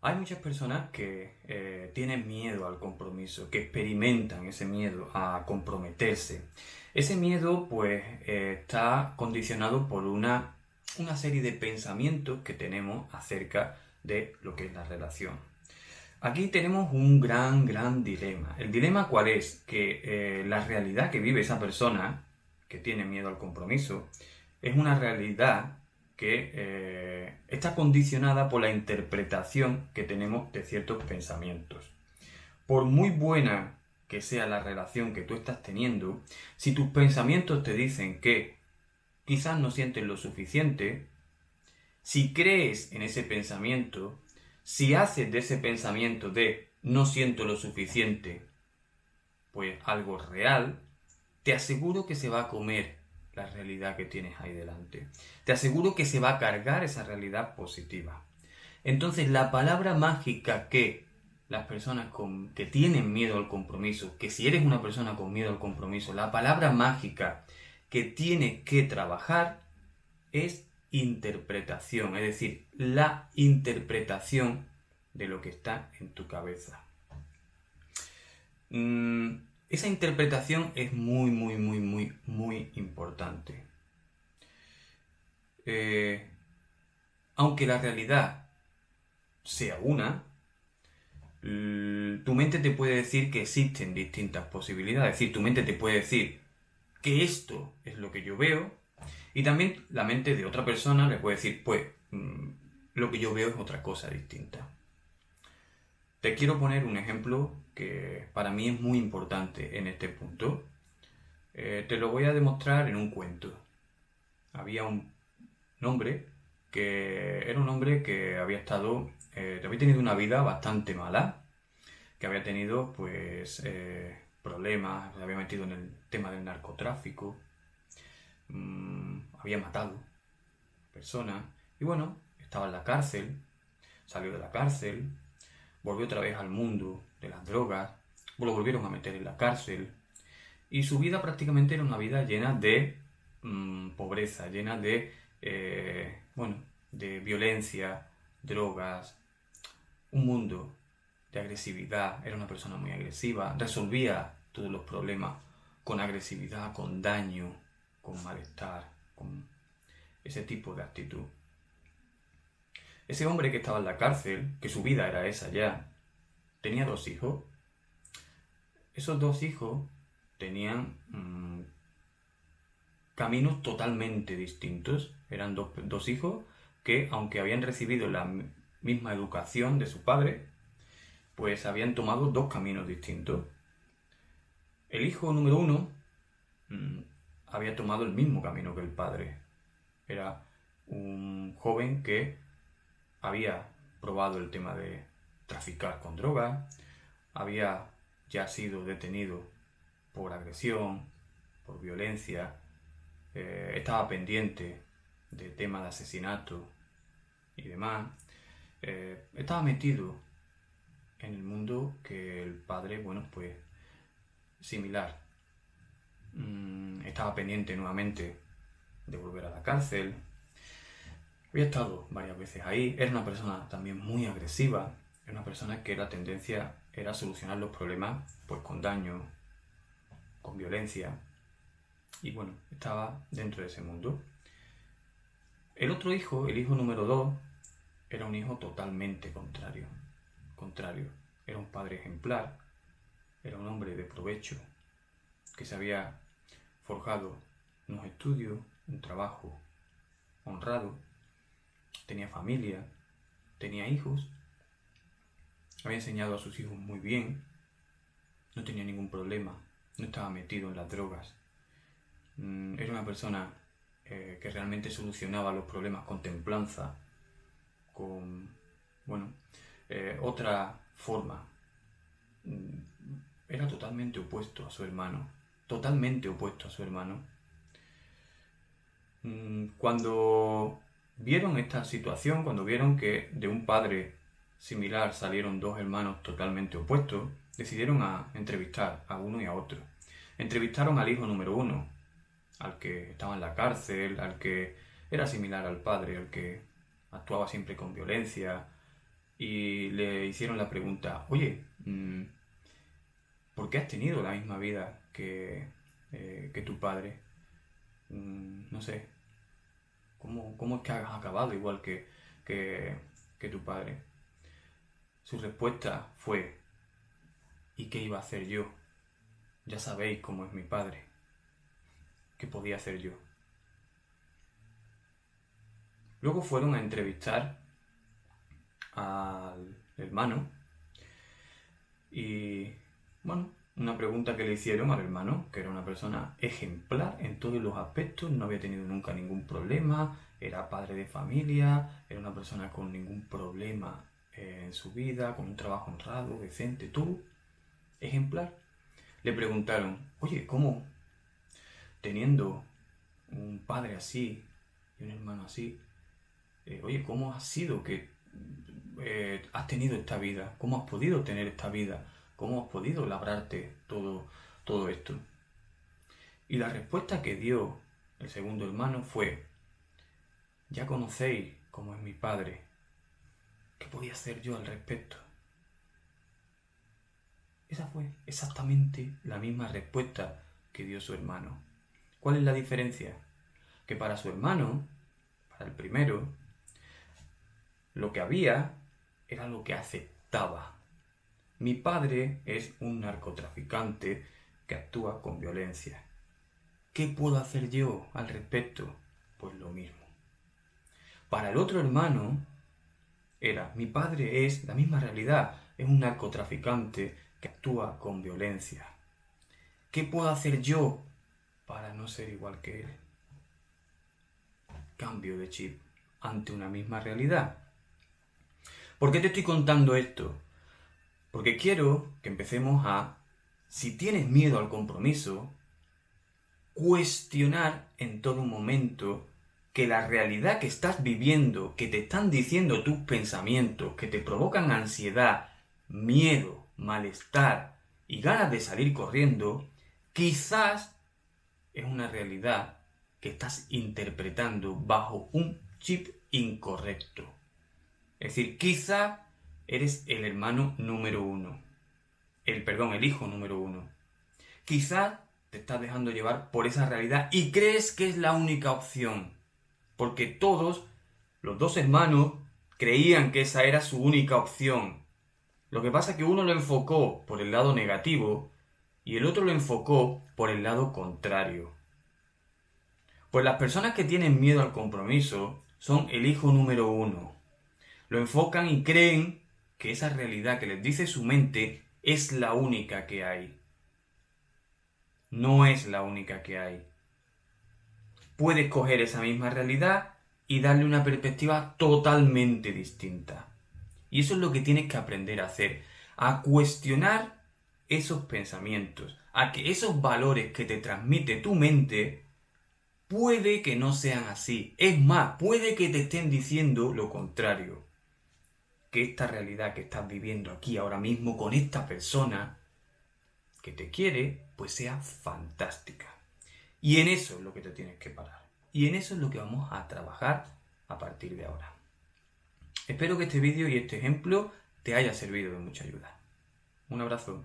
Hay muchas personas que tienen miedo al compromiso, que experimentan ese miedo a comprometerse. Ese miedo, pues, está condicionado por una serie de pensamientos que tenemos acerca de lo que es la relación. Aquí tenemos un gran dilema. ¿El dilema cuál es? Que la realidad que vive esa persona, que tiene miedo al compromiso, es una realidad que está condicionada por la interpretación que tenemos de ciertos pensamientos. Por muy buena que sea la relación que tú estás teniendo, si tus pensamientos te dicen que quizás no sientes lo suficiente, si crees en ese pensamiento, si haces de ese pensamiento de no siento lo suficiente, pues algo real, te aseguro que se va a comer la realidad que tienes ahí delante. Te aseguro que se va a cargar esa realidad positiva. Entonces, la palabra mágica que las personas que tienen miedo al compromiso, que si eres una persona con miedo al compromiso, la palabra mágica que tienes que trabajar es interpretación, es decir, la interpretación de lo que está en tu cabeza. Esa interpretación es muy importante. Eh, Aunque la realidad sea una, tu mente te puede decir que existen distintas posibilidades. Es decir, tu mente te puede decir que esto es lo que yo veo, y también la mente de otra persona le puede decir, pues, lo que yo veo es otra cosa distinta. Te quiero poner un ejemplo que para mí es muy importante en este punto. Te lo voy a demostrar en un cuento. Había un hombre que era un hombre que había tenido una vida bastante mala, que había tenido pues problemas, se había metido en el tema del narcotráfico, había matado personas y bueno, estaba en la cárcel, salió de la cárcel, volvió otra vez al mundo de las drogas, lo volvieron a meter en la cárcel y su vida prácticamente era una vida llena de pobreza, llena de, bueno, de violencia, drogas, un mundo de agresividad. Era una persona muy agresiva, resolvía todos los problemas con agresividad, con daño, con malestar, con ese tipo de actitud. Ese hombre que estaba en la cárcel, que su vida era esa ya, tenía dos hijos. Esos dos hijos tenían caminos totalmente distintos. Eran dos hijos que, aunque habían recibido la misma educación de su padre, pues habían tomado dos caminos distintos. El hijo número uno mmm, había tomado el mismo camino que el padre. Era un joven que había probado el tema de traficar con drogas, había ya sido detenido por agresión, por violencia, estaba pendiente de temas de asesinato y demás, estaba metido en el mundo que el padre, bueno, pues similar. Estaba pendiente nuevamente de volver a la cárcel. Había estado varias veces ahí. Era una persona también muy agresiva. Era una persona que la tendencia era solucionar los problemas pues con daño, con violencia. Y bueno, estaba dentro de ese mundo. El otro hijo, el hijo número 2, era un hijo totalmente contrario. Era un padre ejemplar, era un hombre de provecho, que se había forjado unos estudios, un trabajo honrado, tenía familia, tenía hijos, había enseñado a sus hijos muy bien, no tenía ningún problema, no estaba metido en las drogas. Era una persona que realmente solucionaba los problemas con templanza, con, bueno, otra forma. Era totalmente opuesto a su hermano, totalmente opuesto a su hermano. Cuando vieron esta situación, cuando vieron que de un padre similar salieron dos hermanos totalmente opuestos, decidieron a entrevistar a uno y a otro. Entrevistaron al hijo número 1, al que estaba en la cárcel, al que era similar al padre, al que actuaba siempre con violencia, y le hicieron la pregunta, oye, ¿por qué has tenido la misma vida que tu padre? No sé, ¿cómo es que has acabado igual que tu padre? Su respuesta fue, ¿y qué iba a hacer yo? Ya sabéis cómo es mi padre. ¿Qué podía hacer yo? Luego fueron a entrevistar al hermano y, bueno, una pregunta que le hicieron al hermano, que era una persona ejemplar en todos los aspectos, no había tenido nunca ningún problema, era padre de familia, era una persona con ningún problema en su vida, con un trabajo honrado, decente, todo ejemplar. Le preguntaron, oye, ¿cómo teniendo un padre así y un hermano así, oye, ¿cómo ha sido que has tenido esta vida? ¿Cómo has podido tener esta vida? ¿Cómo has podido labrarte todo esto? Y la respuesta que dio el segundo hermano fue, ya conocéis cómo es mi padre, ¿qué podía hacer yo al respecto? Esa fue exactamente la misma respuesta que dio su hermano. ¿Cuál es la diferencia? Que para su hermano, para el primero, lo que había era lo que aceptaba. Mi padre es un narcotraficante que actúa con violencia. ¿Qué puedo hacer yo al respecto? Pues lo mismo. Para el otro hermano era, mi padre es la misma realidad, es un narcotraficante que actúa con violencia. ¿Qué puedo hacer yo para no ser igual que él? Cambio de chip ante una misma realidad. ¿Por qué te estoy contando esto? Porque quiero que empecemos a, si tienes miedo al compromiso, cuestionar en todo momento que la realidad que estás viviendo, que te están diciendo tus pensamientos, que te provocan ansiedad, miedo, malestar y ganas de salir corriendo, quizás es una realidad que estás interpretando bajo un chip incorrecto. Es decir, quizás eres el hermano número uno. El hijo número uno. Quizás te estás dejando llevar por esa realidad y crees que es la única opción. Porque todos, los dos hermanos, creían que esa era su única opción. Lo que pasa es que uno lo enfocó por el lado negativo y el otro lo enfocó por el lado contrario. Pues las personas que tienen miedo al compromiso son el hijo número uno. Lo enfocan y creen que esa realidad que les dice su mente es la única que hay. No es la única que hay. Puedes coger esa misma realidad y darle una perspectiva totalmente distinta. Y eso es lo que tienes que aprender a hacer, a cuestionar esos pensamientos, a que esos valores que te transmite tu mente puede que no sean así. Es más, puede que te estén diciendo lo contrario. Que esta realidad que estás viviendo aquí ahora mismo con esta persona que te quiere, pues sea fantástica. Y en eso es lo que te tienes que parar. Y en eso es lo que vamos a trabajar a partir de ahora. Espero que este vídeo y este ejemplo te haya servido de mucha ayuda. Un abrazo.